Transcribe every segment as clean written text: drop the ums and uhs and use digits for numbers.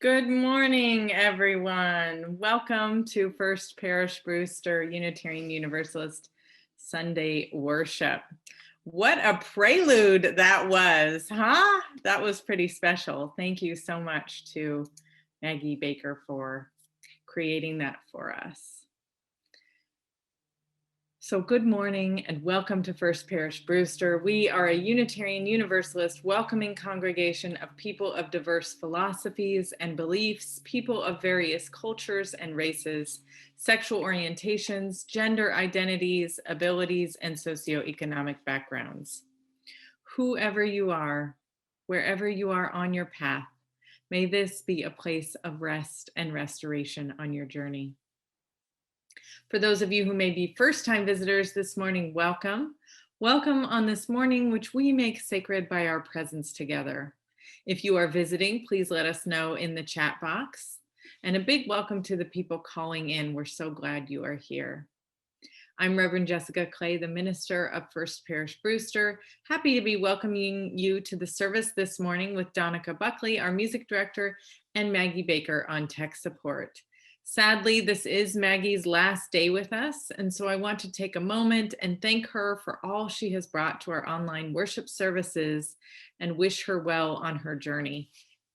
Good morning, everyone. Welcome to First Parish Brewster Unitarian Universalist Sunday Worship. What a prelude that was, huh? That was pretty special. Thank you so much to Maggie Baker for creating that for us. So good morning and welcome to First Parish Brewster. We are a Unitarian Universalist welcoming congregation of people of diverse philosophies and beliefs, people of various cultures and races, sexual orientations, gender identities, abilities, and socioeconomic backgrounds. Whoever you are, wherever you are on your path, may this be a place of rest and restoration on your journey. For those of you who may be first-time visitors this morning, welcome. Welcome on this morning, which we make sacred by our presence together. If you are visiting, please let us know in the chat box. And a big welcome to the people calling in. We're so glad you are here. I'm Reverend Jessica Clay, the minister of First Parish Brewster. Happy to be welcoming you to the service this morning with Donica Buckley, our music director, and Maggie Baker on tech support. Sadly, this is Maggie's last day with us, and so I want to take a moment and thank her for all she has brought to our online worship services and wish her well on her journey.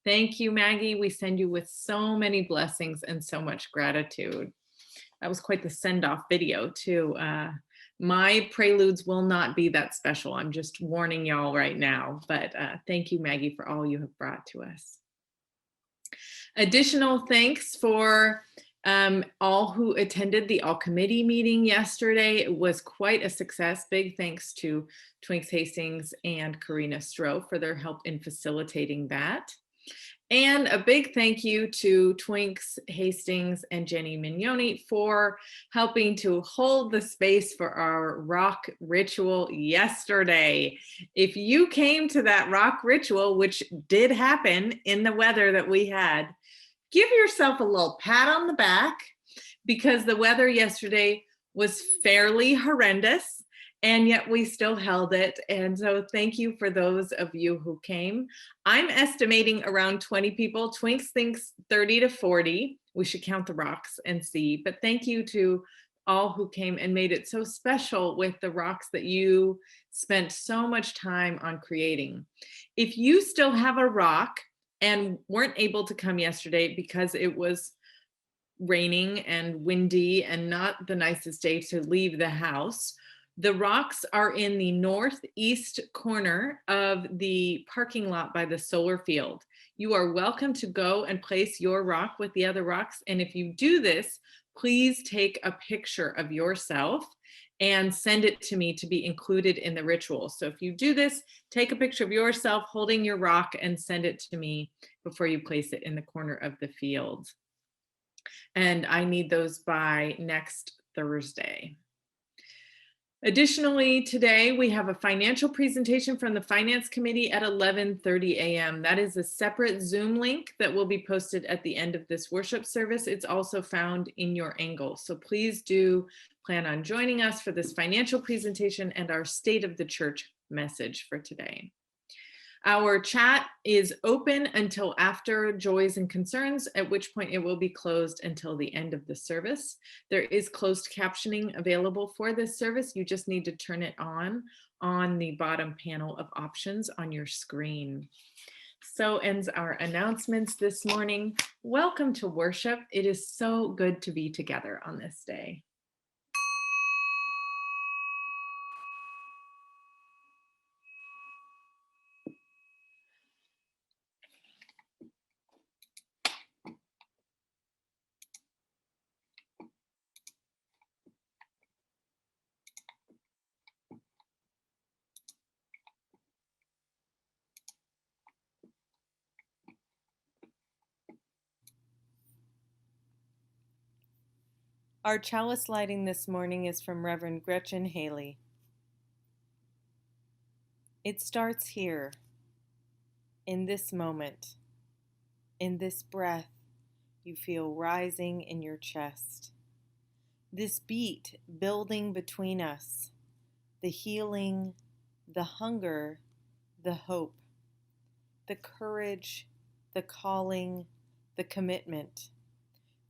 Thank you, Maggie. We send you with so many blessings and so much gratitude. That was quite the send-off video, too. My preludes will not be that special. I'm just warning y'all right now, but thank you, Maggie, for all you have brought to us. Additional thanks for all who attended the all committee meeting yesterday. It was quite a success. Big thanks to Twinks Hastings and Karina Stroh for their help in facilitating that. And a big thank you to Twinks Hastings and Jenny Mignoni for helping to hold the space for our rock ritual yesterday. If you came to that rock ritual, which did happen in the weather that we had, give yourself a little pat on the back because the weather yesterday was fairly horrendous. And yet we still held it. And so thank you for those of you who came. I'm estimating around 20 people. Twinks thinks 30 to 40. We should count the rocks and see. But thank you to all who came and made it so special with the rocks that you spent so much time on creating. If you still have a rock and weren't able to come yesterday because it was raining and windy and not the nicest day to leave the house, the rocks are in the northeast corner of the parking lot by the solar field. You are welcome to go and place your rock with the other rocks. And if you do this, please take a picture of yourself and send it to me to be included in the ritual. So if you do this, take a picture of yourself holding your rock and send it to me before you place it in the corner of the field. And I need those by next Thursday. Additionally, today we have a financial presentation from the Finance Committee at 11:30 a.m. That is a separate Zoom link that will be posted at the end of this worship service. It's also found in your angle. So please do plan on joining us for this financial presentation and our State of the Church message for today. Our chat is open until after Joys and Concerns, at which point it will be closed until the end of the service. There is closed captioning available for this service. You just need to turn it on the bottom panel of options on your screen. So ends our announcements this morning. Welcome to worship. It is so good to be together on this day. Our chalice lighting this morning is from Reverend Gretchen Haley. It starts here, in this moment, in this breath you feel rising in your chest. This beat building between us, the healing, the hunger, the hope, the courage, the calling, the commitment,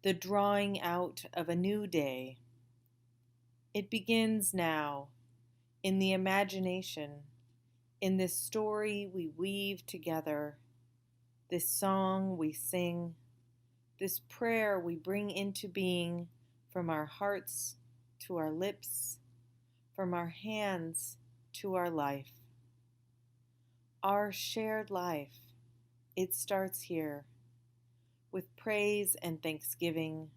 the drawing out of a new day. It begins now, in the imagination, in this story we weave together, this song we sing, this prayer we bring into being from our hearts to our lips, from our hands to our life. Our shared life, it starts here, with praise and thanksgiving,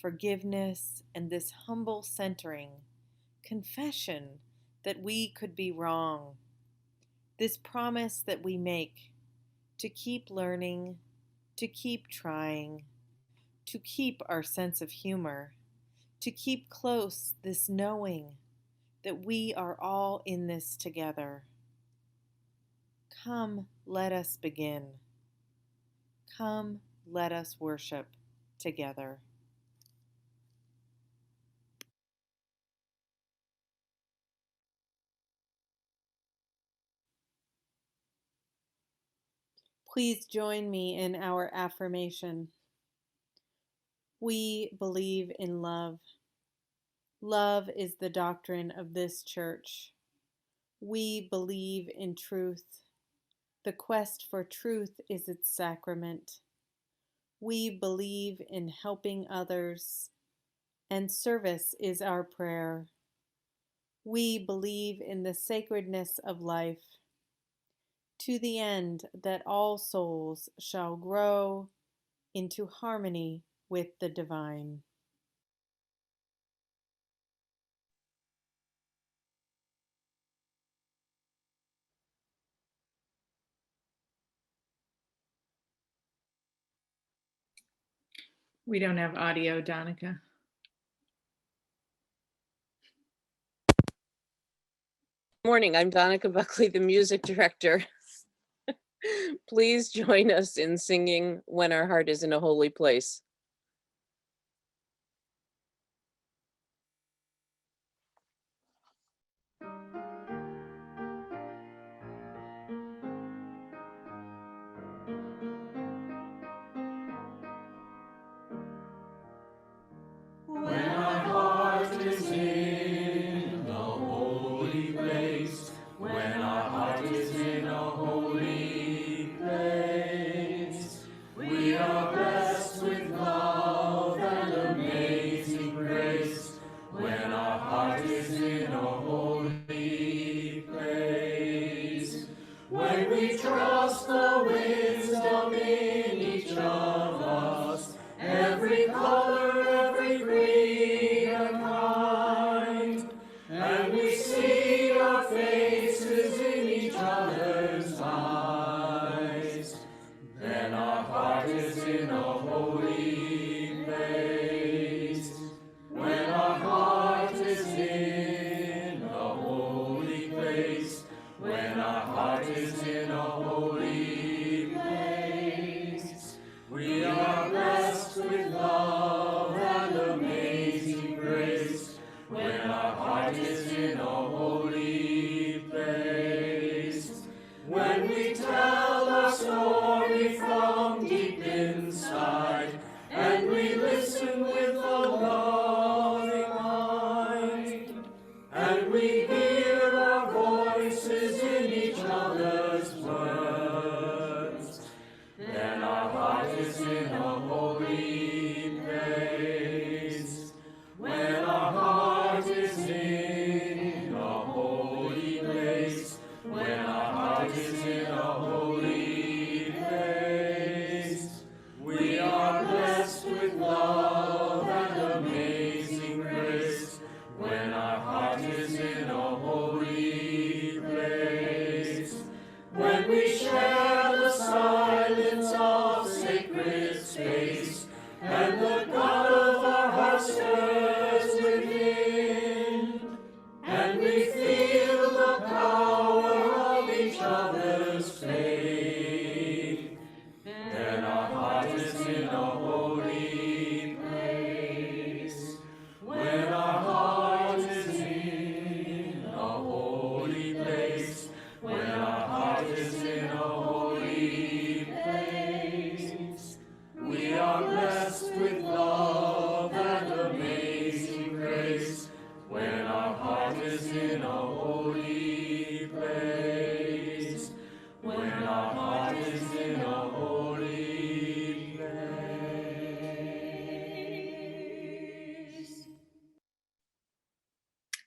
forgiveness and this humble centering, confession that we could be wrong, this promise that we make to keep learning, to keep trying, to keep our sense of humor, to keep close this knowing that we are all in this together. Come, let us begin. Come, let us worship together. Please join me in our affirmation. We believe in love. Love is the doctrine of this church. We believe in truth. The quest for truth is its sacrament. We believe in helping others, and service is our prayer. We believe in the sacredness of life, to the end that all souls shall grow into harmony with the divine. We don't have audio, Donica. Morning, I'm Donica Buckley, the music director. Please join us in singing When Our Heart is in a Holy Place. When our heart is in the holy place, when our heart is in a holy place, we are blessed with love and amazing grace. When our heart is in a holy place, when we trust the wisdom in each of us, every color, every creed and kind, and we see our faces in each other's eyes, then our heart is in a holy place. When our heart is in a holy place, when our heart is in a holy place, we are blessed with love and amazing grace. When our heart is in a holy place, when we tell our story from deep inside, and we listen with a loving mind, and we hear our voices in each other's words, then our heart is in a holy place. When our heart is in a holy place, when our heart is in a holy place, we are blessed with love and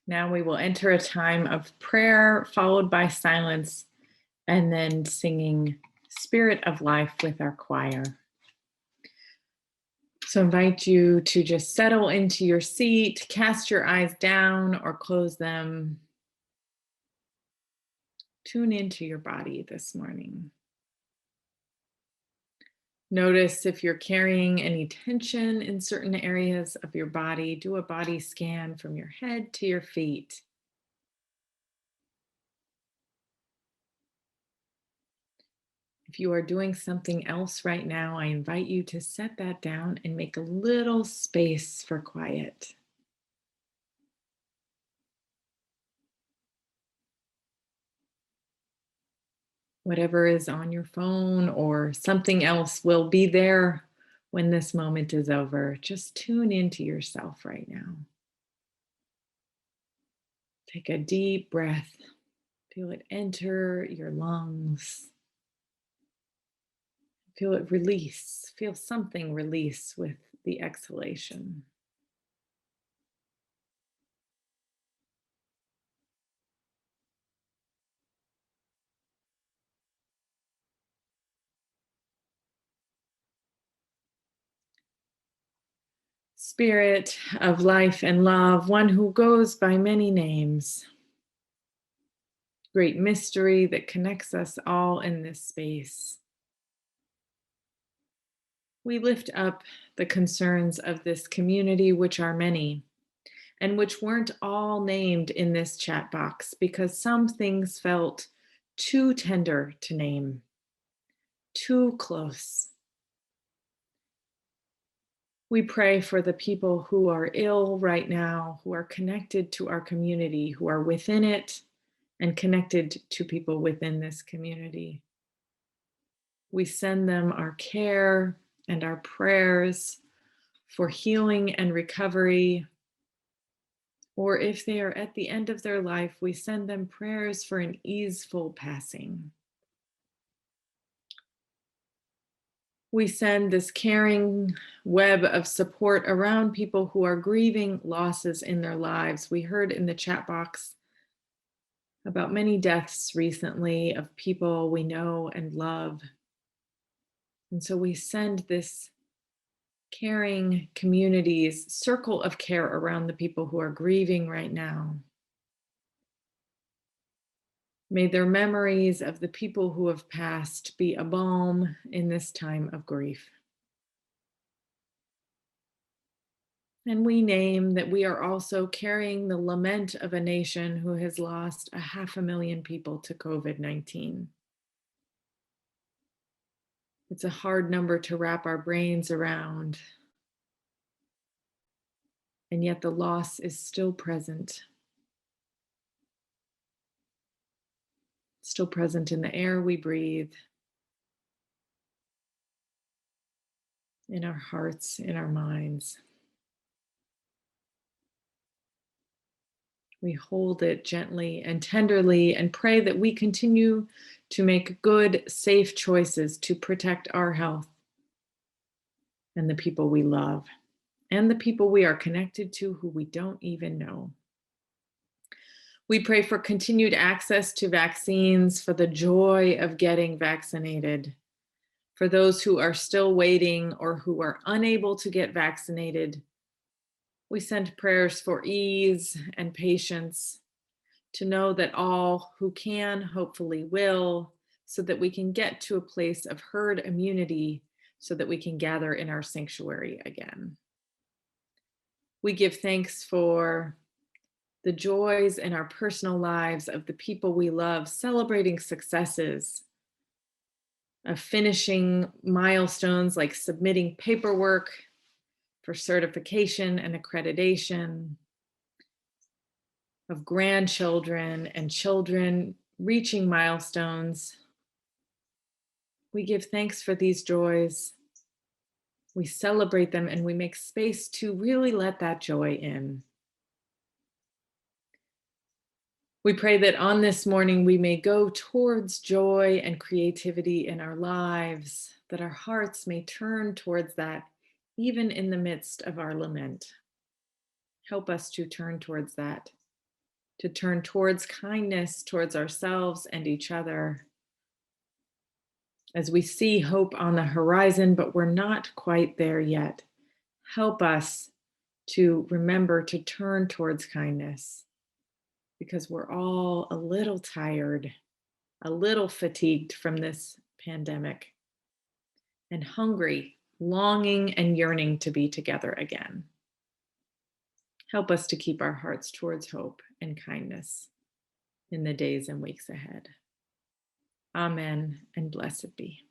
Now we will enter a time of prayer followed by silence and then singing Spirit of Life with our choir. So I invite you to just settle into your seat, cast your eyes down or close them. Tune into your body this morning. Notice if you're carrying any tension in certain areas of your body. Do a body scan from your head to your feet. If you are doing something else right now, I invite you to set that down and make a little space for quiet. Whatever is on your phone or something else will be there when this moment is over. Just tune into yourself right now. Take a deep breath. Feel it enter your lungs. Feel it release. Feel something release with the exhalation. Spirit of life and love, one who goes by many names. Great mystery that connects us all in this space. We lift up the concerns of this community, which are many, and which weren't all named in this chat box because some things felt too tender to name, too close. We pray for the people who are ill right now, who are connected to our community, who are within it and connected to people within this community. We send them our care and our prayers for healing and recovery. Or if they are at the end of their life, we send them prayers for an easeful passing. We send this caring web of support around people who are grieving losses in their lives. We heard in the chat box about many deaths recently of people we know and love. And so we send this caring community's circle of care around the people who are grieving right now. May their memories of the people who have passed be a balm in this time of grief. And we name that we are also carrying the lament of a nation who has lost 500,000 people to COVID-19. It's a hard number to wrap our brains around. And yet the loss is still present. Still present in the air we breathe, in our hearts, in our minds. We hold it gently and tenderly and pray that we continue to make good, safe choices to protect our health and the people we love and the people we are connected to who we don't even know. We pray for continued access to vaccines, for the joy of getting vaccinated, for those who are still waiting or who are unable to get vaccinated. We send prayers for ease and patience, to know that all who can hopefully will, so that we can get to a place of herd immunity, so that we can gather in our sanctuary again. We give thanks for the joys in our personal lives of the people we love, celebrating successes, of finishing milestones like submitting paperwork for certification and accreditation, of grandchildren and children reaching milestones. We give thanks for these joys. We celebrate them and we make space to really let that joy in. We pray that on this morning we may go towards joy and creativity in our lives, that our hearts may turn towards that even in the midst of our lament. Help us to turn towards that to turn towards kindness, towards ourselves and each other. As we see hope on the horizon, but we're not quite there yet, help us to remember to turn towards kindness, because we're all a little tired, a little fatigued from this pandemic, and hungry, longing and yearning to be together again. Help us to keep our hearts towards hope and kindness in the days and weeks ahead. Amen and blessed be.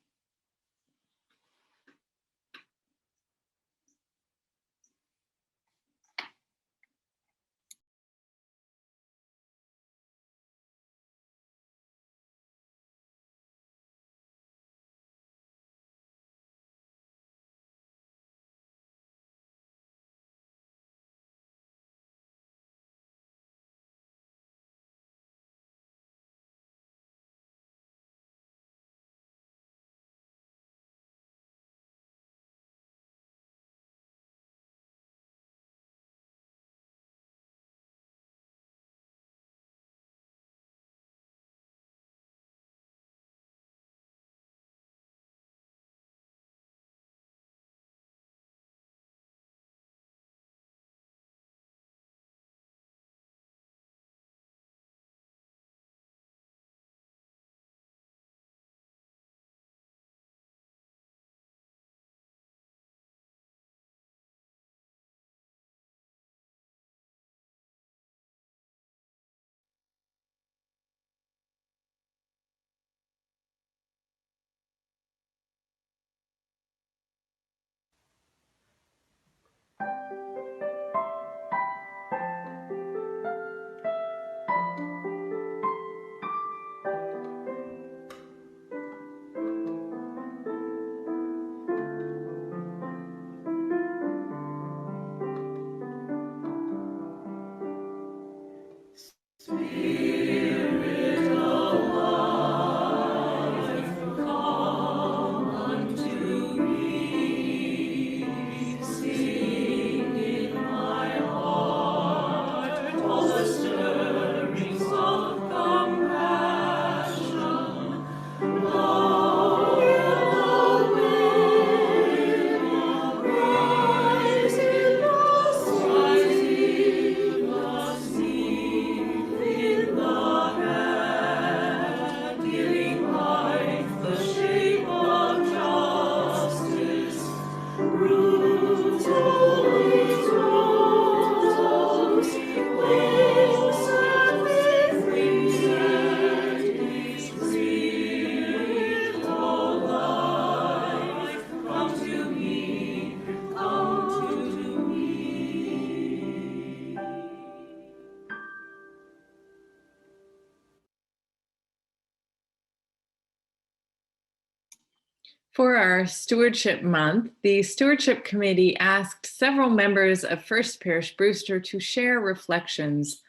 For our Stewardship Month, the Stewardship Committee asked several members of First Parish Brewster to share reflections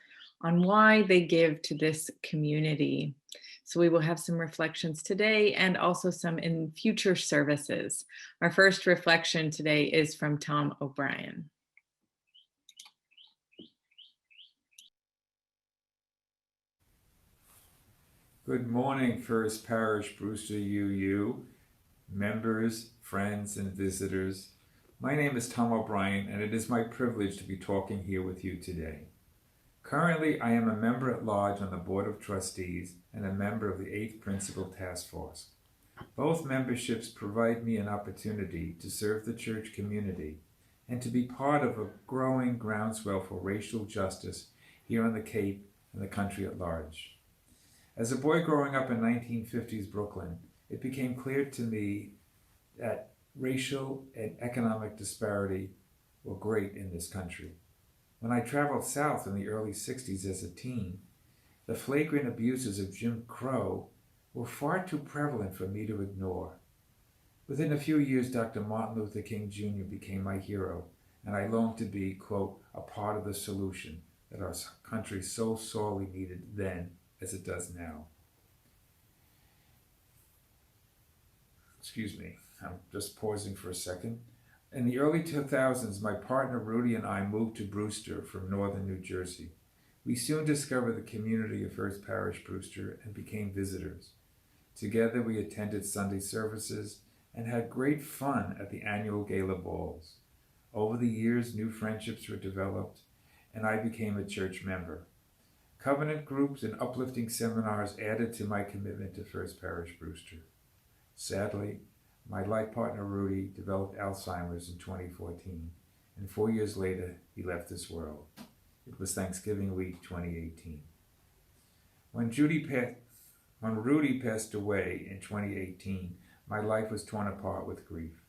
on why they give to this community. So we will have some reflections today and also some in future services. Our first reflection today is from Tom O'Brien. Good morning, First Parish Brewster UU, members, friends, and visitors. My name is Tom O'Brien, and it is my privilege to be talking here with you today. Currently, I am a member at large on the Board of Trustees and a member of the 8th Principal Task Force. Both memberships provide me an opportunity to serve the church community and to be part of a growing groundswell for racial justice here on the Cape and the country at large. As a boy growing up in 1950s Brooklyn, it became clear to me that racial and economic disparity were great in this country. When I traveled south in the early 60s as a teen, the flagrant abuses of Jim Crow were far too prevalent for me to ignore. Within a few years, Dr. Martin Luther King Jr. became my hero, and I longed to be, quote, a part of the solution that our country so sorely needed then as it does now. Excuse me, I'm just pausing for a second. In the early 2000s, my partner Rudy and I moved to Brewster from northern New Jersey. We soon discovered the community of First Parish Brewster and became visitors. Together we attended Sunday services and had great fun at the annual gala balls. Over the years, new friendships were developed, and I became a church member. Covenant groups and uplifting seminars added to my commitment to First Parish Brewster. Sadly, my life partner Rudy developed Alzheimer's in 2014, and 4 years later, he left this world. It was Thanksgiving week 2018. When Rudy passed away in 2018, my life was torn apart with grief.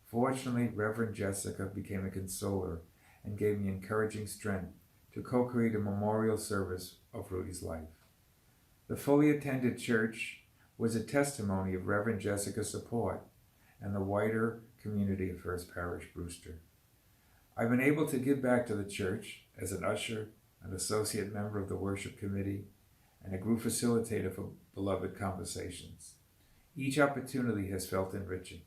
Fortunately, Reverend Jessica became a consoler and gave me encouraging strength to co-create a memorial service of Rudy's life. The fully attended church was a testimony of Reverend Jessica's support and the wider community of First Parish Brewster. I've been able to give back to the church as an usher, an associate member of the worship committee, and a group facilitator for Beloved Conversations. Each opportunity has felt enriching.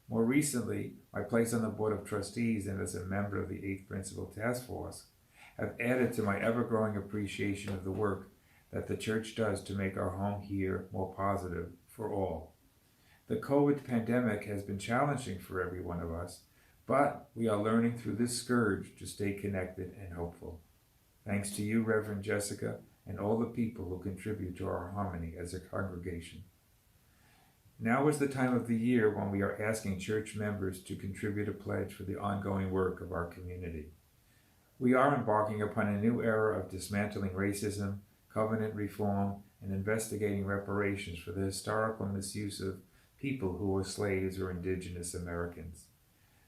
More recently, my place on the Board of Trustees and as a member of the 8th Principal Task Force have added to my ever-growing appreciation of the work that the church does to make our home here more positive for all. The COVID pandemic has been challenging for every one of us, but we are learning through this scourge to stay connected and hopeful. Thanks to you, Reverend Jessica, and all the people who contribute to our harmony as a congregation. Now is the time of the year when we are asking church members to contribute a pledge for the ongoing work of our community. We are embarking upon a new era of dismantling racism, covenant reform, and investigating reparations for the historical misuse of people who were slaves or indigenous Americans.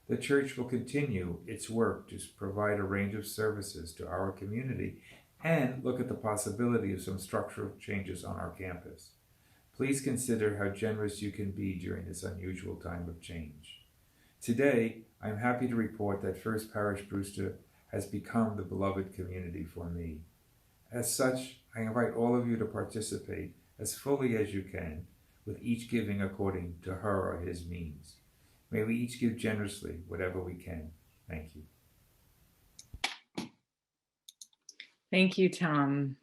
The church will continue its work to provide a range of services to our community and look at the possibility of some structural changes on our campus. Please consider how generous you can be during this unusual time of change. Today, I am happy to report that First Parish Brewster has become the beloved community for me. As such, I invite all of you to participate as fully as you can, with each giving according to her or his means. May we each give generously whatever we can. Thank you. Thank you, Tom.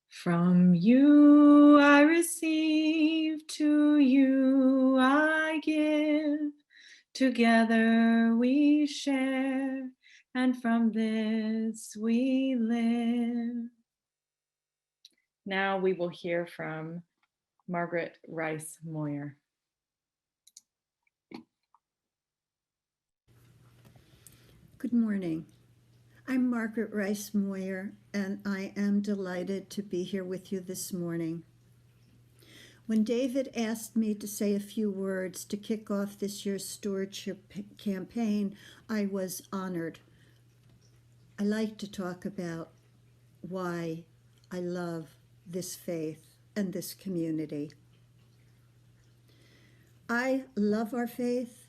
From you I receive, to you I give. Together we share, and from this we live. Now we will hear from Margaret Rice Moyer. Good morning. I'm Margaret Rice Moyer, and I am delighted to be here with you this morning. When David asked me to say a few words to kick off this year's stewardship campaign, I was honored. I like to talk about why I love this faith and this community. I love our faith,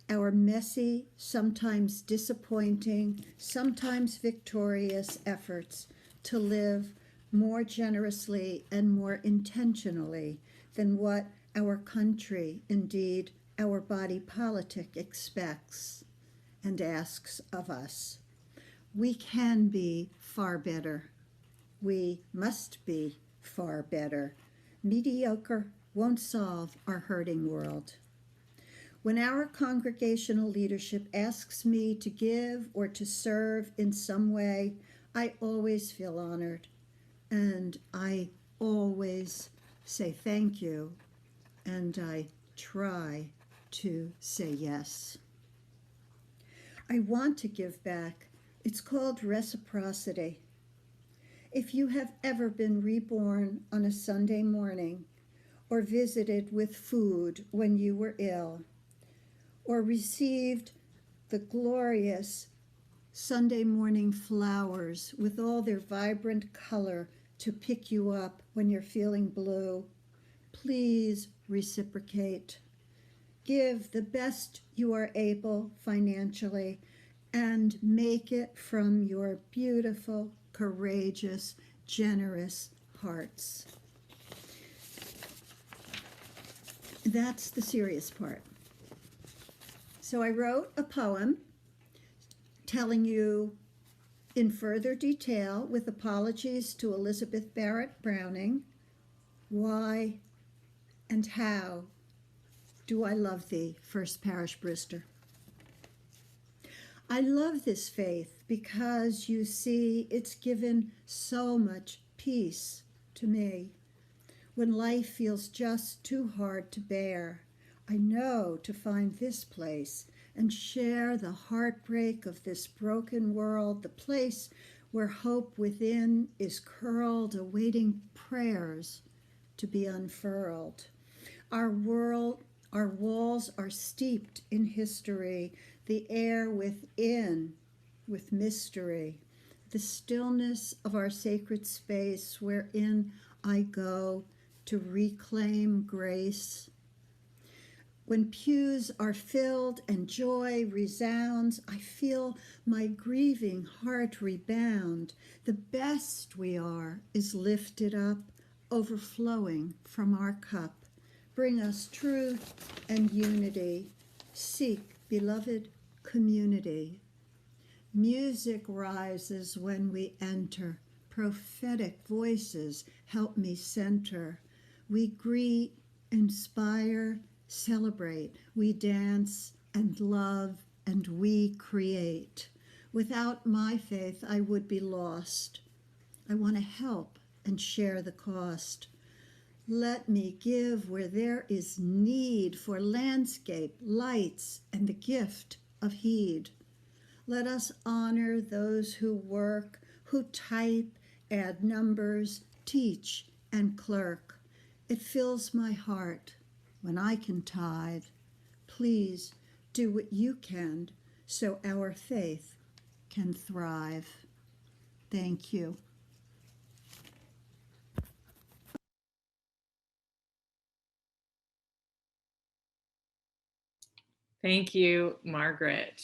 our messy, sometimes disappointing, sometimes victorious efforts to live more generously and more intentionally than what our country, indeed our body politic, expects and asks of us. We can be far better. We must be far better. Mediocre won't solve our hurting world. When our congregational leadership asks me to give or to serve in some way, I always feel honored, and I always say thank you, and I try to say yes. I want to give back. It's called reciprocity. If you have ever been reborn on a Sunday morning, or visited with food when you were ill, or received the glorious Sunday morning flowers with all their vibrant color to pick you up when you're feeling blue, please reciprocate. Give the best you are able financially and make it from your beautiful, courageous, generous hearts. That's the serious part. So I wrote a poem telling you In further detail, with apologies to Elizabeth Barrett Browning, why and how do I love thee, First Parish Brewster? I love this faith because, you see, it's given so much peace to me. When life feels just too hard to bear, I know to find this place and share the heartbreak of this broken world, the place where hope within is curled, awaiting prayers to be unfurled. Our walls are steeped in history, the air within with mystery, the stillness of our sacred space wherein I go to reclaim grace. When pews are filled and joy resounds, I feel my grieving heart rebound. The best we are is lifted up, overflowing from our cup. Bring us truth and unity. Seek, beloved, community. Music rises when we enter. Prophetic voices help me center. We greet, inspire, celebrate. We dance and love and we create. Without my faith, I would be lost. I want to help and share the cost. Let me give where there is need for landscape, lights, and the gift of heed. Let us honor those who work, who type, add numbers, teach, and clerk. It fills my heart when I can tithe. Please do what you can so our faith can thrive. Thank you. Thank you, Margaret.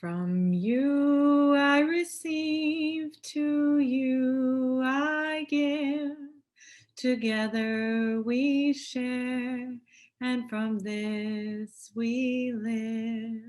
From you I receive, to you I give. Together we share, and from this we live.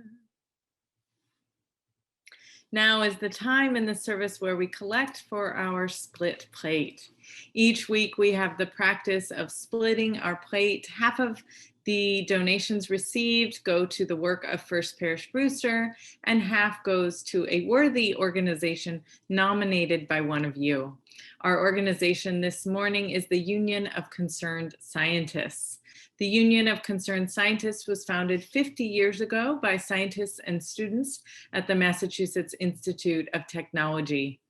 Now is the time in the service where we collect for our split plate. Each week we have the practice of splitting our plate. Half of the donations received go to the work of First Parish Brewster, and half goes to a worthy organization nominated by one of you. Our organization this morning is the Union of Concerned Scientists. The Union of Concerned Scientists was founded 50 years ago by scientists and students at the Massachusetts Institute of Technology.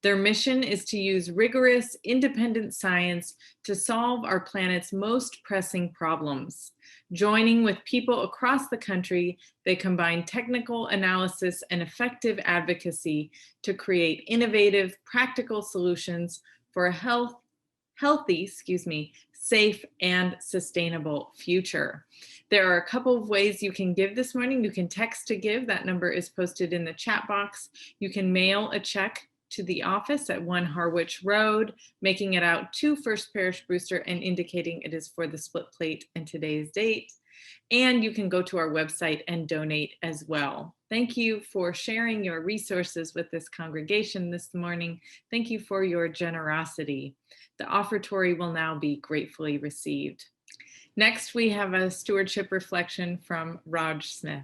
Their mission is to use rigorous, independent science to solve our planet's most pressing problems. Joining with people across the country, they combine technical analysis and effective advocacy to create innovative, practical solutions for a healthy, safe and sustainable future. There are a couple of ways you can give this morning. You can text to give. That number is posted in the chat box. You can mail a check to the office at 1 Harwich Road, making it out to First Parish Brewster and indicating it is for the split plate and today's date. And you can go to our website and donate as well. Thank you for sharing your resources with this congregation this morning. Thank you for your generosity. The offertory will now be gratefully received. Next, we have a stewardship reflection from Raj Smith.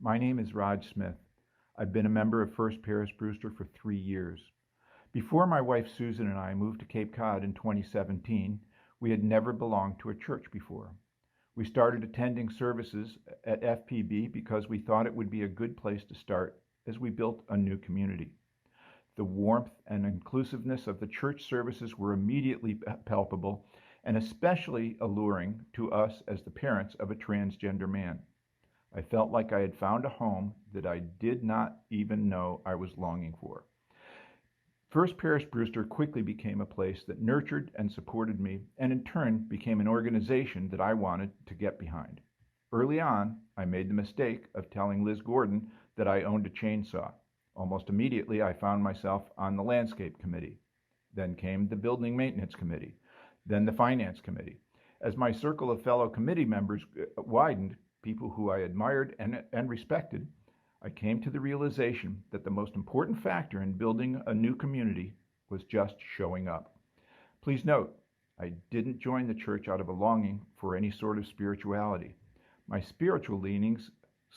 My name is Raj Smith. I've been a member of First Parish Brewster for 3 years. Before my wife Susan and I moved to Cape Cod in 2017, we had never belonged to a church before. We started attending services at FPB because we thought it would be a good place to start as we built a new community. The warmth and inclusiveness of the church services were immediately palpable and especially alluring to us as the parents of a transgender man. I felt like I had found a home that I did not even know I was longing for. First Parish Brewster quickly became a place that nurtured and supported me, and in turn became an organization that I wanted to get behind. Early on, I made the mistake of telling Liz Gordon that I owned a chainsaw. Almost immediately, I found myself on the landscape committee. Then came the building maintenance committee, then the finance committee. As my circle of fellow committee members widened, people who I admired and respected, I came to the realization that the most important factor in building a new community was just showing up. Please note, I didn't join the church out of a longing for any sort of spirituality. My spiritual leanings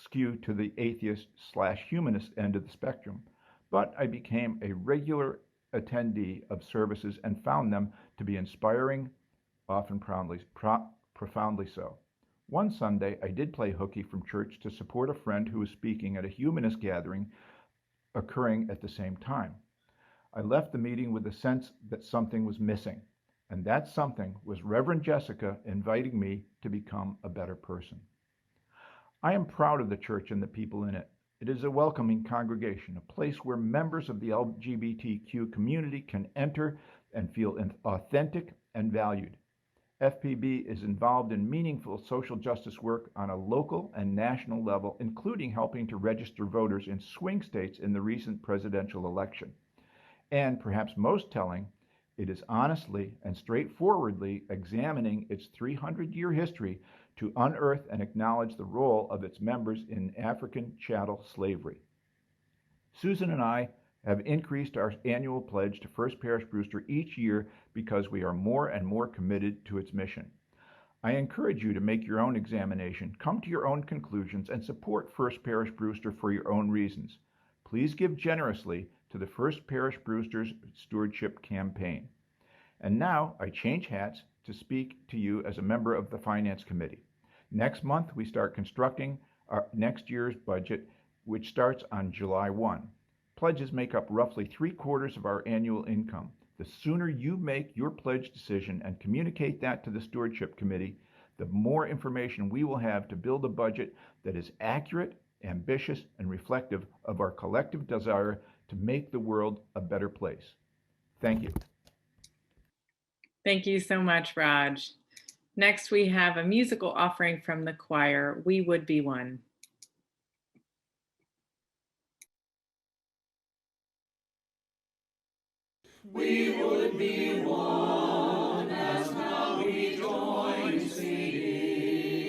skew to the atheist/humanist end of the spectrum, but I became a regular attendee of services and found them to be inspiring, often profoundly so. One Sunday, I did play hooky from church to support a friend who was speaking at a humanist gathering occurring at the same time. I left the meeting with a sense that something was missing, and that something was Reverend Jessica inviting me to become a better person. I am proud of the church and the people in it. It is a welcoming congregation, a place where members of the LGBTQ community can enter and feel authentic and valued. FPB is involved in meaningful social justice work on a local and national level, including helping to register voters in swing states in the recent presidential election. And perhaps most telling, it is honestly and straightforwardly examining its 300-year history to unearth and acknowledge the role of its members in African chattel slavery. Susan and I have increased our annual pledge to First Parish Brewster each year because we are more and more committed to its mission. I encourage you to make your own examination, come to your own conclusions, and support First Parish Brewster for your own reasons. Please give generously to the First Parish Brewster's Stewardship Campaign. And now I change hats to speak to you as a member of the Finance Committee. Next month, we start constructing our next year's budget, which starts on July 1. Pledges make up roughly 3/4 of our annual income. The sooner you make your pledge decision and communicate that to the Stewardship Committee, the more information we will have to build a budget that is accurate, ambitious, and reflective of our collective desire to make the world a better place. Thank you. Thank you so much, Raj. Next, we have a musical offering from the choir, We Would Be One. We would be one as now we join singing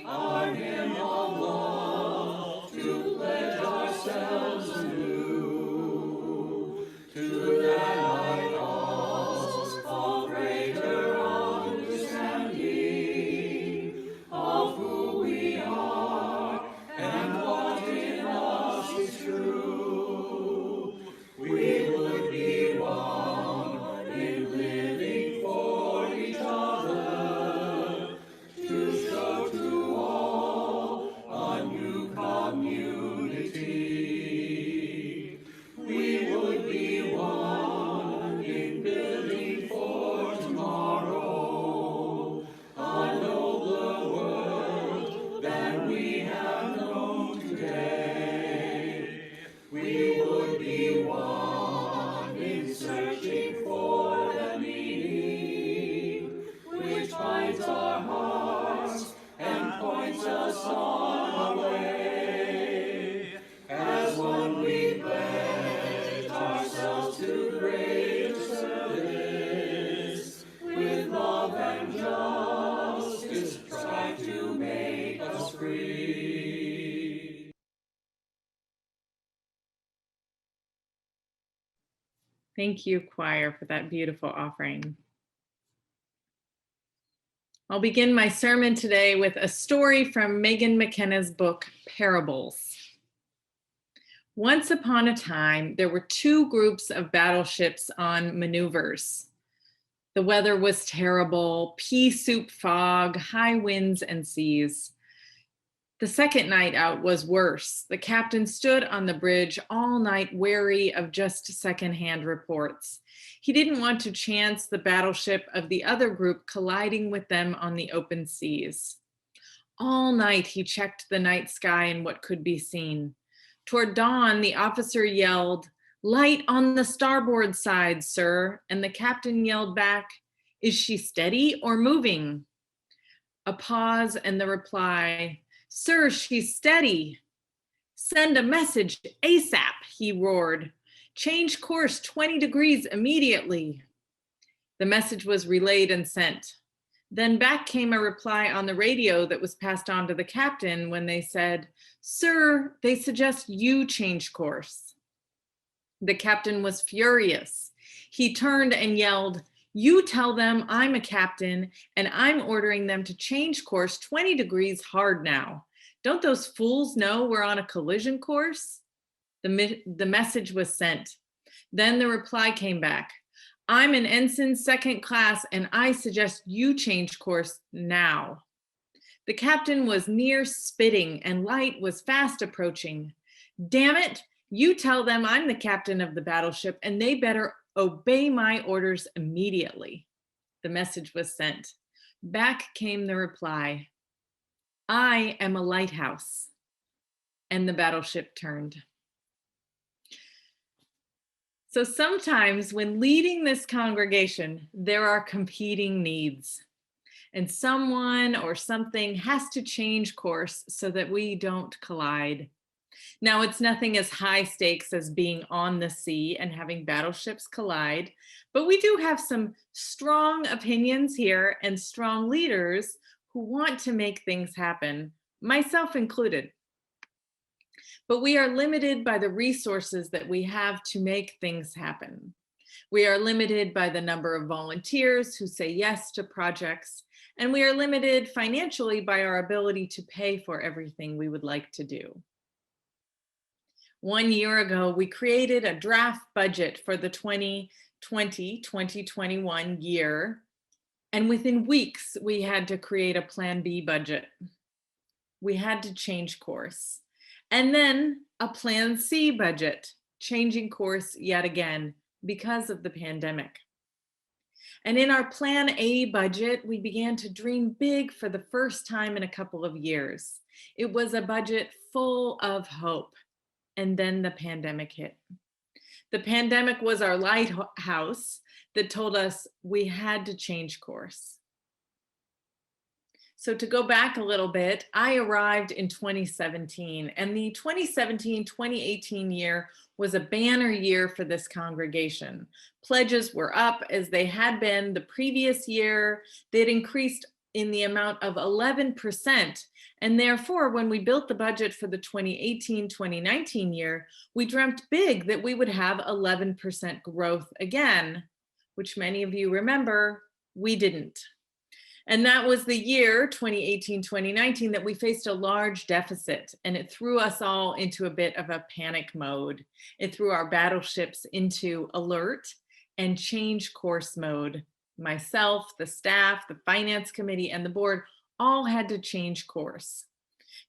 our hymn of love to pledge ourselves anew to that high cause of greater understanding of who we are and what in us is true. We would be one in living for each other to show to all a new community. We would be one in building for tomorrow a nobler world than we have known today. We would be one in searching for the meaning which binds our hearts and points us on our way. As one we pledge ourselves to greater service, with love and justice strive to make us free. Thank you, choir, for that beautiful offering. I'll begin my sermon today with a story from Megan McKenna's book, Parables. Once upon a time, there were two groups of battleships on maneuvers. The weather was terrible, pea soup fog, high winds and seas. The second night out was worse. The captain stood on the bridge all night, wary of just secondhand reports. He didn't want to chance the battleship of the other group colliding with them on the open seas. All night he checked the night sky and what could be seen. Toward dawn, the officer yelled, "Light on the starboard side, sir," and the captain yelled back, "Is she steady or moving?" A pause and the reply, "Sir, she's steady." "Send a message ASAP," he roared. "Change course 20 degrees immediately." The message was relayed and sent. Then back came a reply on the radio that was passed on to the captain when they said, "Sir, they suggest you change course." The captain was furious. He turned and yelled, "You tell them I'm a captain and I'm ordering them to change course 20 degrees hard now. Don't those fools know we're on a collision course?" The message was sent. Then the reply came back. "I'm an ensign second class and I suggest you change course now." The captain was near spitting and light was fast approaching. "Damn it, you tell them I'm the captain of the battleship and they better obey my orders immediately." The message was sent. Back came the reply. "I am a lighthouse." And the battleship turned. So sometimes when leading this congregation, there are competing needs, and someone or something has to change course so that we don't collide. Now, it's nothing as high stakes as being on the sea and having battleships collide, but we do have some strong opinions here and strong leaders who want to make things happen, myself included. But we are limited by the resources that we have to make things happen. We are limited by the number of volunteers who say yes to projects, and we are limited financially by our ability to pay for everything we would like to do. 1 year ago, we created a draft budget for the 2020-2021 year, and within weeks, we had to create a Plan B budget. We had to change course. And then a Plan C budget, changing course yet again because of the pandemic. And in our Plan A budget, we began to dream big for the first time in a couple of years. It was a budget full of hope. And then the pandemic hit. The pandemic was our lighthouse that told us we had to change course. So to go back a little bit, I arrived in 2017, and the 2017-2018 year was a banner year for this congregation. Pledges were up as they had been the previous year. They'd increased in the amount of 11%. And therefore, when we built the budget for the 2018-2019 year, we dreamt big that we would have 11% growth again, which many of you remember, we didn't. And that was the year, 2018-2019, that we faced a large deficit, and it threw us all into a bit of a panic mode. It threw our battleships into alert and change course mode. Myself, the staff, the finance committee, and the board all had to change course.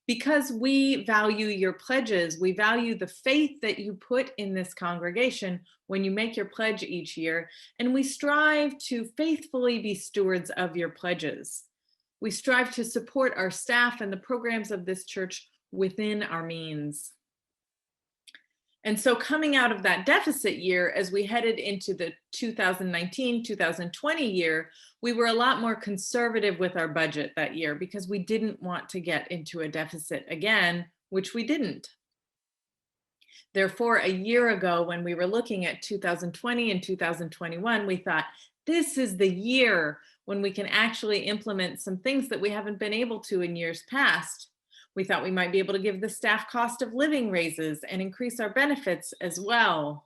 Because we value your pledges, we value the faith that you put in this congregation when you make your pledge each year, and we strive to faithfully be stewards of your pledges. We strive to support our staff and the programs of this church within our means. And so coming out of that deficit year, as we headed into the 2019-2020 year, we were a lot more conservative with our budget that year because we didn't want to get into a deficit again, which we didn't. Therefore, a year ago, when we were looking at 2020 and 2021, we thought, this is the year when we can actually implement some things that we haven't been able to in years past. We thought we might be able to give the staff cost of living raises and increase our benefits as well.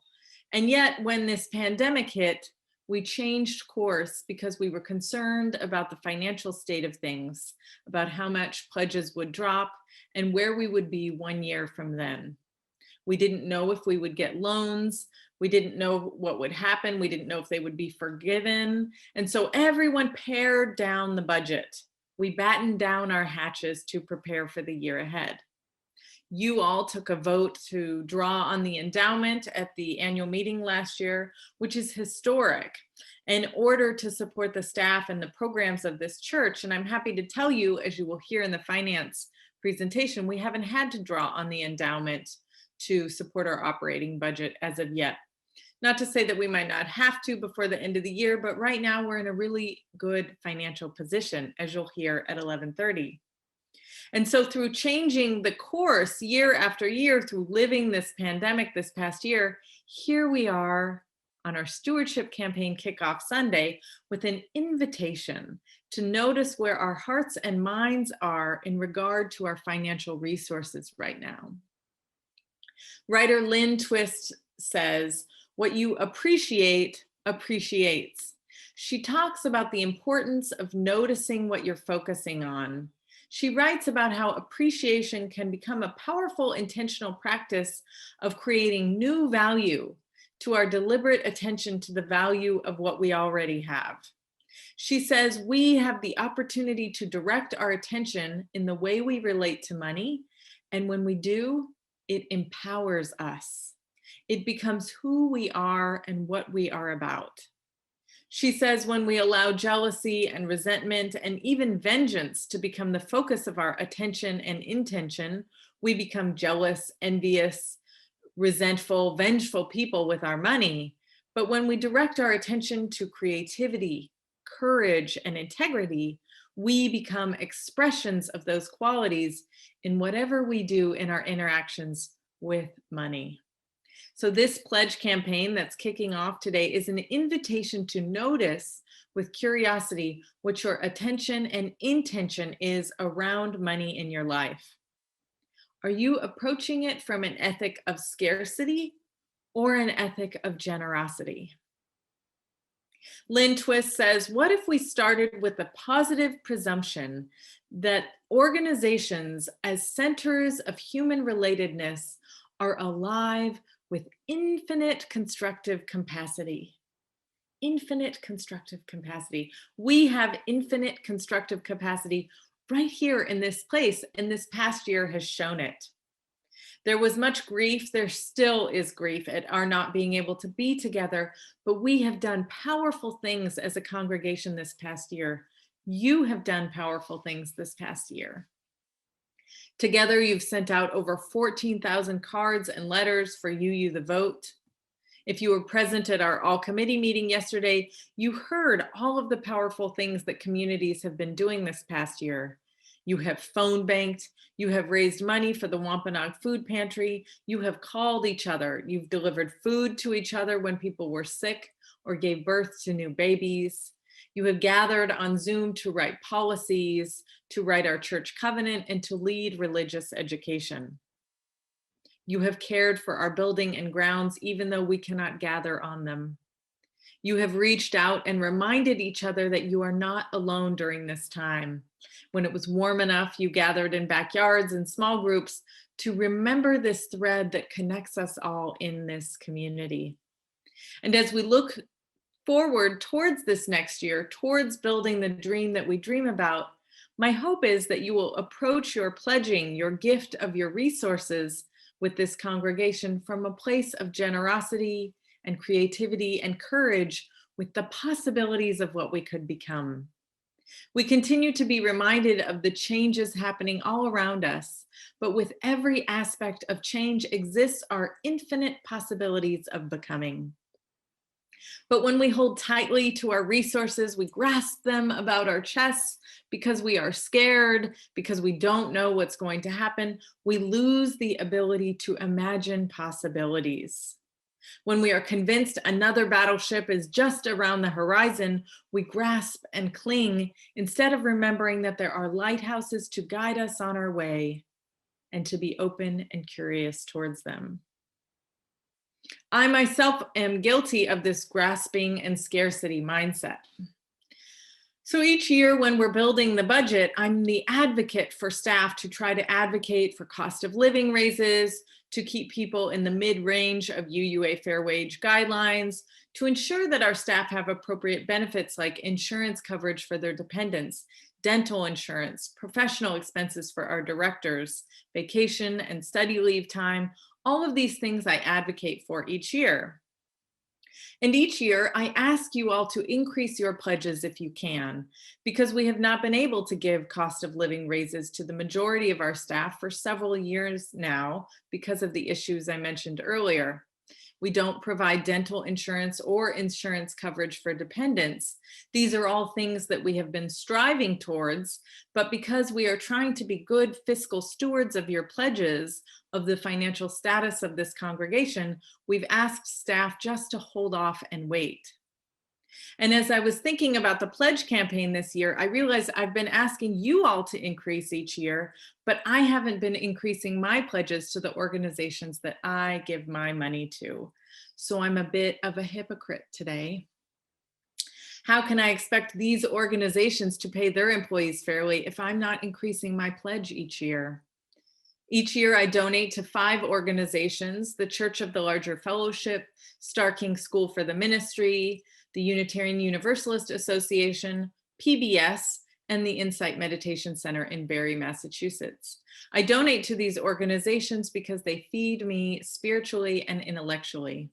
And yet when this pandemic hit, we changed course because we were concerned about the financial state of things, about how much pledges would drop and where we would be 1 year from then. We didn't know if we would get loans. We didn't know what would happen. We didn't know if they would be forgiven. And so everyone pared down the budget. We battened down our hatches to prepare for the year ahead. You all took a vote to draw on the endowment at the annual meeting last year, which is historic, in order to support the staff and the programs of this church. And I'm happy to tell you, as you will hear in the finance presentation, we haven't had to draw on the endowment to support our operating budget as of yet. Not to say that we might not have to before the end of the year, but right now we're in a really good financial position, as you'll hear at 11:30. And so through changing the course year after year, through living this pandemic this past year, here we are on our stewardship campaign kickoff Sunday with an invitation to notice where our hearts and minds are in regard to our financial resources right now. Writer Lynn Twist says, "What you appreciate appreciates." She talks about the importance of noticing what you're focusing on. She writes about how appreciation can become a powerful intentional practice of creating new value to our deliberate attention to the value of what we already have. She says we have the opportunity to direct our attention in the way we relate to money, and when we do, it empowers us. It becomes who we are and what we are about. She says when we allow jealousy and resentment and even vengeance to become the focus of our attention and intention, we become jealous, envious, resentful, vengeful people with our money. But when we direct our attention to creativity, courage, and integrity, we become expressions of those qualities in whatever we do in our interactions with money. So this pledge campaign that's kicking off today is an invitation to notice with curiosity what your attention and intention is around money in your life. Are you approaching it from an ethic of scarcity or an ethic of generosity? Lynn Twist says, what if we started with the positive presumption that organizations as centers of human relatedness are alive with infinite constructive capacity? Infinite constructive capacity. We have infinite constructive capacity right here in this place, and this past year has shown it. There was much grief. There still is grief at our not being able to be together, but we have done powerful things as a congregation this past year. You have done powerful things this past year. Together, you've sent out over 14,000 cards and letters for You the Vote. If you were present at our all committee meeting yesterday, you heard all of the powerful things that communities have been doing this past year. You have phone banked, you have raised money for the Wampanoag Food Pantry, you have called each other, you've delivered food to each other when people were sick or gave birth to new babies. You have gathered on Zoom to write policies, to write our church covenant, and to lead religious education. You have cared for our building and grounds, even though we cannot gather on them. You have reached out and reminded each other that you are not alone during this time. When it was warm enough, you gathered in backyards and small groups to remember this thread that connects us all in this community. And as we look forward towards this next year, towards building the dream that we dream about, my hope is that you will approach your pledging, your gift of your resources with this congregation from a place of generosity and creativity and courage with the possibilities of what we could become. We continue to be reminded of the changes happening all around us, but with every aspect of change exists our infinite possibilities of becoming. But when we hold tightly to our resources, we grasp them about our chests because we are scared, because we don't know what's going to happen, we lose the ability to imagine possibilities. When we are convinced another battleship is just around the horizon, we grasp and cling instead of remembering that there are lighthouses to guide us on our way and to be open and curious towards them. I myself am guilty of this grasping and scarcity mindset. So each year when we're building the budget, I'm the advocate for staff to try to advocate for cost of living raises, to keep people in the mid-range of UUA fair wage guidelines, to ensure that our staff have appropriate benefits like insurance coverage for their dependents, dental insurance, professional expenses for our directors, vacation and study leave time. All of these things I advocate for each year. And each year I ask you all to increase your pledges if you can, because we have not been able to give cost of living raises to the majority of our staff for several years now because of the issues I mentioned earlier. We don't provide dental insurance or insurance coverage for dependents. These are all things that we have been striving towards, but because we are trying to be good fiscal stewards of your pledges, of the financial status of this congregation, we've asked staff just to hold off and wait. And as I was thinking about the pledge campaign this year, I realized I've been asking you all to increase each year, but I haven't been increasing my pledges to the organizations that I give my money to. So I'm a bit of a hypocrite today. How can I expect these organizations to pay their employees fairly if I'm not increasing my pledge each year? Each year I donate to 5 organizations: the Church of the Larger Fellowship, Star King School for the Ministry, the Unitarian Universalist Association, PBS, and the Insight Meditation Center in Barre, Massachusetts. I donate to these organizations because they feed me spiritually and intellectually.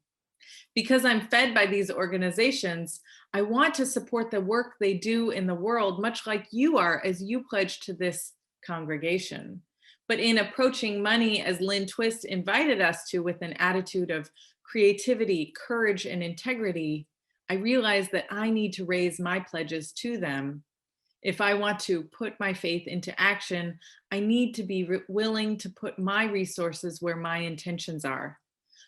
Because I'm fed by these organizations, I want to support the work they do in the world, much like you are as you pledge to this congregation. But in approaching money, as Lynn Twist invited us to, with an attitude of creativity, courage, and integrity, I realize that I need to raise my pledges to them. If I want to put my faith into action, I need to be willing to put my resources where my intentions are.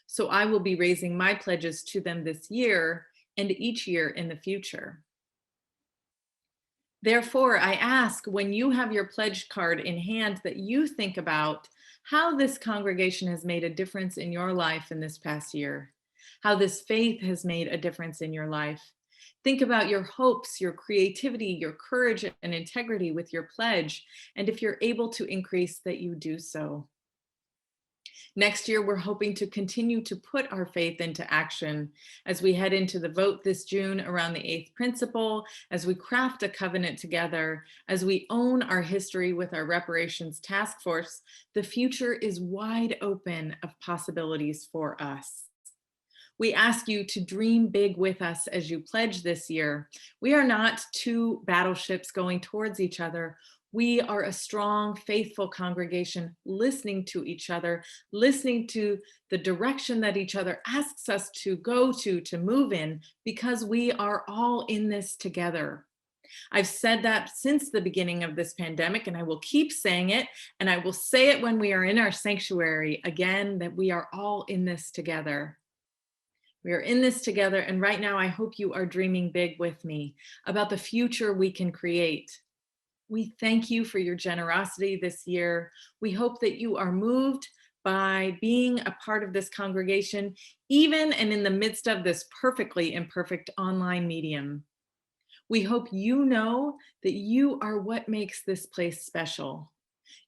So I will be raising my pledges to them this year and each year in the future. Therefore, I ask, when you have your pledge card in hand, that you think about how this congregation has made a difference in your life in this past year, how this faith has made a difference in your life. Think about your hopes, your creativity, your courage, and integrity with your pledge, and if you're able to increase, that you do so. Next year, we're hoping to continue to put our faith into action as we head into the vote this June around the 8th principle, as we craft a covenant together, as we own our history with our reparations task force. The future is wide open of possibilities for us. We ask you to dream big with us as you pledge this year. We are not 2 battleships going towards each other. We are a strong, faithful congregation, listening to each other, listening to the direction that each other asks us to go to move in, because we are all in this together. I've said that since the beginning of this pandemic, and I will keep saying it, and I will say it when we are in our sanctuary again, that we are all in this together. We are in this together, and right now I hope you are dreaming big with me about the future we can create. We thank you for your generosity this year. We hope that you are moved by being a part of this congregation, even and in the midst of this perfectly imperfect online medium. We hope you know that you are what makes this place special.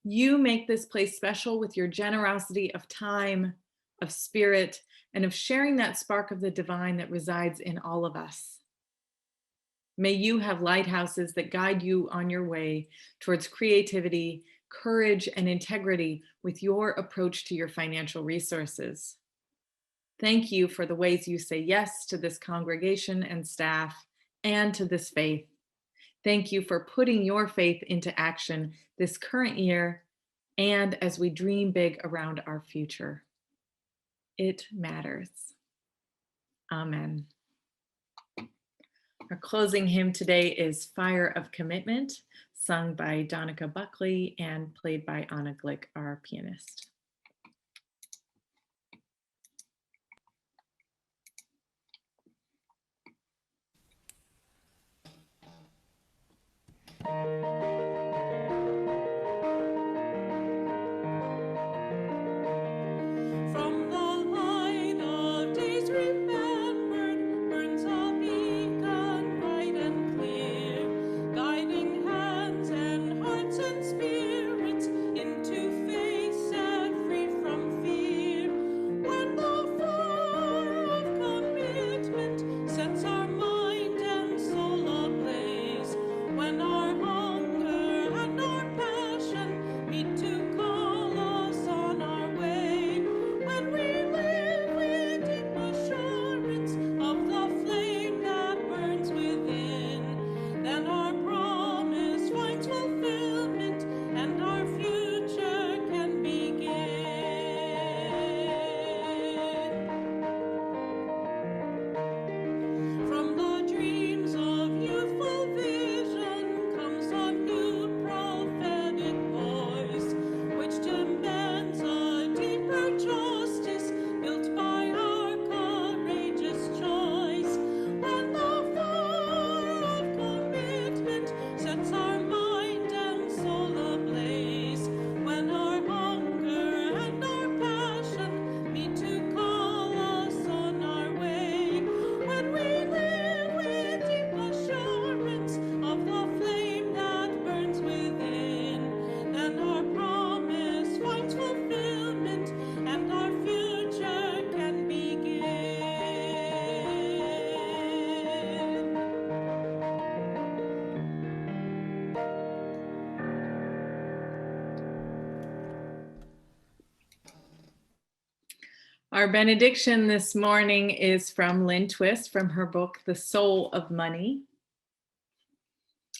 You make this place special with your generosity of time, of spirit, and of sharing that spark of the divine that resides in all of us. May you have lighthouses that guide you on your way towards creativity, courage, and integrity with your approach to your financial resources. Thank you for the ways you say yes to this congregation and staff and to this faith. Thank you for putting your faith into action this current year and as we dream big around our future. It matters. Amen. Our closing hymn today is Fire of Commitment, sung by Donica Buckley and played by Anna Glick, our pianist. From the light of days remembered burns a beacon bright and clear, guiding hands and hearts and spirits into faith set free from fear. When the fire of commitment sets our mind and soul ablaze, when our hunger Our benediction this morning is from Lynn Twist from her book, The Soul of Money.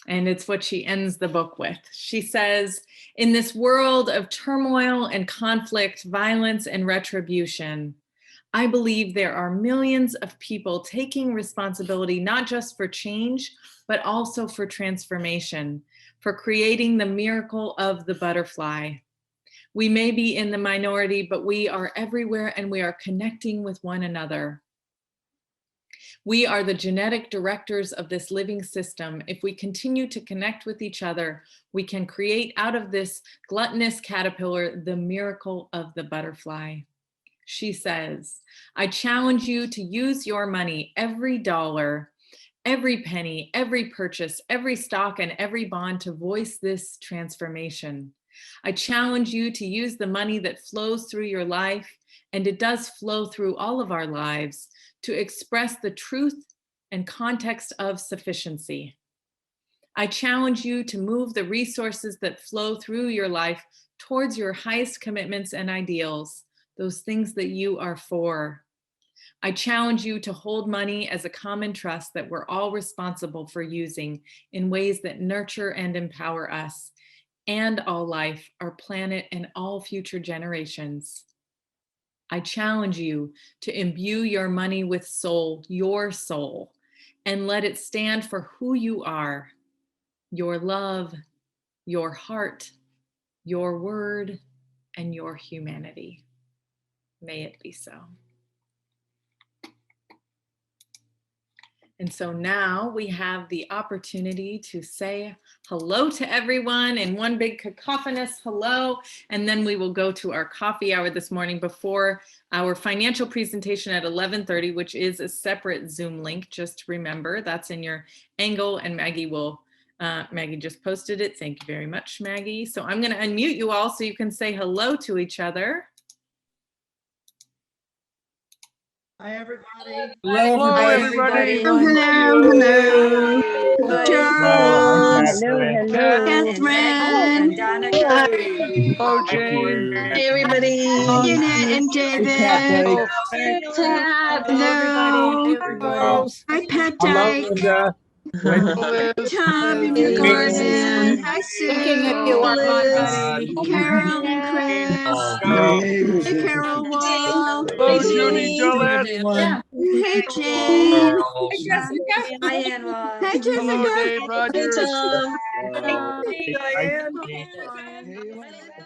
And it's what she ends the book with. She says, in this world of turmoil and conflict, violence and retribution, I believe there are millions of people taking responsibility not just for change, but also for transformation, for creating the miracle of the butterfly. We may be in the minority, but we are everywhere and we are connecting with one another. We are the genetic directors of this living system. If we continue to connect with each other, we can create out of this gluttonous caterpillar the miracle of the butterfly. She says, I challenge you to use your money, every dollar, every penny, every purchase, every stock, and every bond to voice this transformation. I challenge you to use the money that flows through your life, and it does flow through all of our lives, to express the truth and context of sufficiency. I challenge you to move the resources that flow through your life towards your highest commitments and ideals, those things that you are for. I challenge you to hold money as a common trust that we're all responsible for using in ways that nurture and empower us and all life, our planet, and all future generations. I challenge you to imbue your money with soul, your soul, and let it stand for who you are, your love, your heart, your word, and your humanity. May it be so. And so now we have the opportunity to say hello to everyone in one big cacophonous hello, and then we will go to our coffee hour this morning before our financial presentation at 11:30, which is a separate Zoom link. Just remember that's in your angle, and Maggie will, Maggie just posted it. Thank you very much, Maggie. So I'm going to unmute you all so you can say hello to each other. Hi, everybody. Hello, everybody. Hello. Charles. Hello. Catherine. Hello, Jane. Hey, everybody. Jeanette and David. Hello. Hi, Pat Dyke. Tom in your garden. Hi, Sue. Liz. Carol and Chris. Hey, Carol Wall. Hello, Judy Gillette. Hey, Jane. Hi, Anwar. Hi, Hello, Jessica. Dave Rogers. Hey, Tom. Hey, Hey, Diane. Diane.